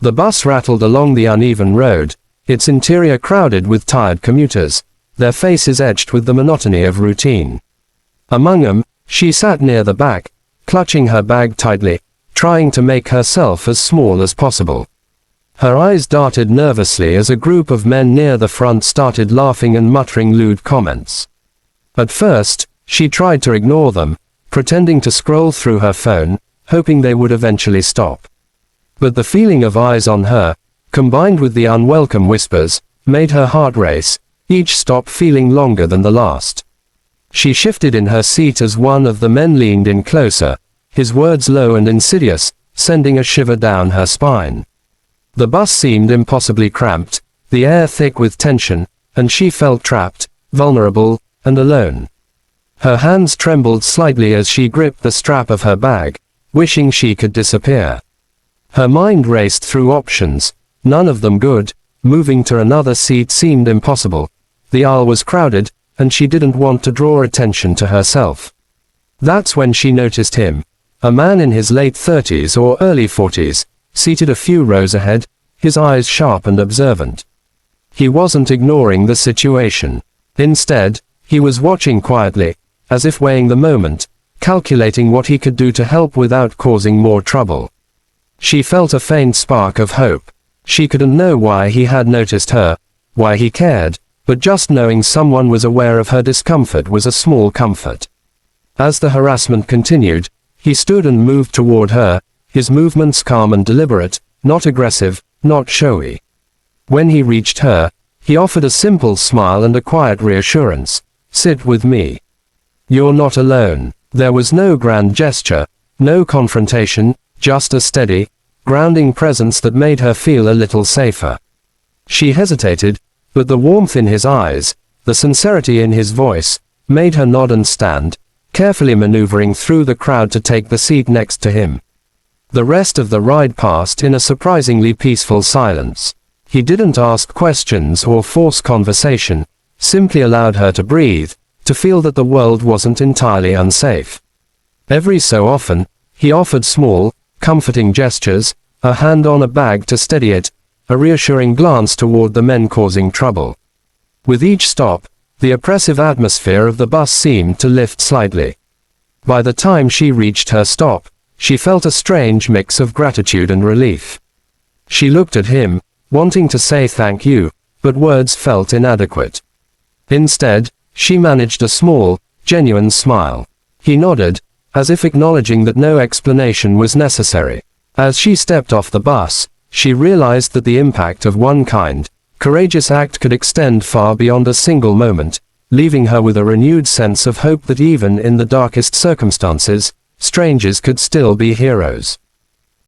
The bus rattled along the uneven road, its interior crowded with tired commuters, their faces etched with the monotony of routine. Among them, she sat near the back, clutching her bag tightly, trying to make herself as small as possible. Her eyes darted nervously as a group of men near the front started laughing and muttering lewd comments. At first, she tried to ignore them, pretending to scroll through her phone, hoping they would eventually stop. But the feeling of eyes on her, combined with the unwelcome whispers, made her heart race, each stop feeling longer than the last. She shifted in her seat as one of the men leaned in closer, his words low and insidious, sending a shiver down her spine. The bus seemed impossibly cramped, the air thick with tension, and she felt trapped, vulnerable, and alone. Her hands trembled slightly as she gripped the strap of her bag, wishing she could disappear. Her mind raced through options, none of them good. Moving to another seat seemed impossible. The aisle was crowded, and she didn't want to draw attention to herself. That's when she noticed him, a man in his late 30s or early 40s, seated a few rows ahead, his eyes sharp and observant. He wasn't ignoring the situation. Instead, he was watching quietly, as if weighing the moment, calculating what he could do to help without causing more trouble. She felt a faint spark of hope. She couldn't know why he had noticed her, why he cared, but just knowing someone was aware of her discomfort was a small comfort. As the harassment continued, he stood and moved toward her, his movements calm and deliberate, not aggressive, not showy. When he reached her, he offered a simple smile and a quiet reassurance. "Sit with me. You're not alone." There was no grand gesture, no confrontation, just a steady, grounding presence that made her feel a little safer. She hesitated, but the warmth in his eyes, the sincerity in his voice, made her nod and stand, carefully maneuvering through the crowd to take the seat next to him. The rest of the ride passed in a surprisingly peaceful silence. He didn't ask questions or force conversation, simply allowed her to breathe, to feel that the world wasn't entirely unsafe. Every so often, he offered small, comforting gestures, a hand on a bag to steady it, a reassuring glance toward the men causing trouble. With each stop, the oppressive atmosphere of the bus seemed to lift slightly. By the time she reached her stop, she felt a strange mix of gratitude and relief. She looked at him, wanting to say thank you, but words felt inadequate. Instead, she managed a small, genuine smile. He nodded, as if acknowledging that no explanation was necessary. As she stepped off the bus, she realized that the impact of one kind, courageous act could extend far beyond a single moment, leaving her with a renewed sense of hope that even in the darkest circumstances, strangers could still be heroes.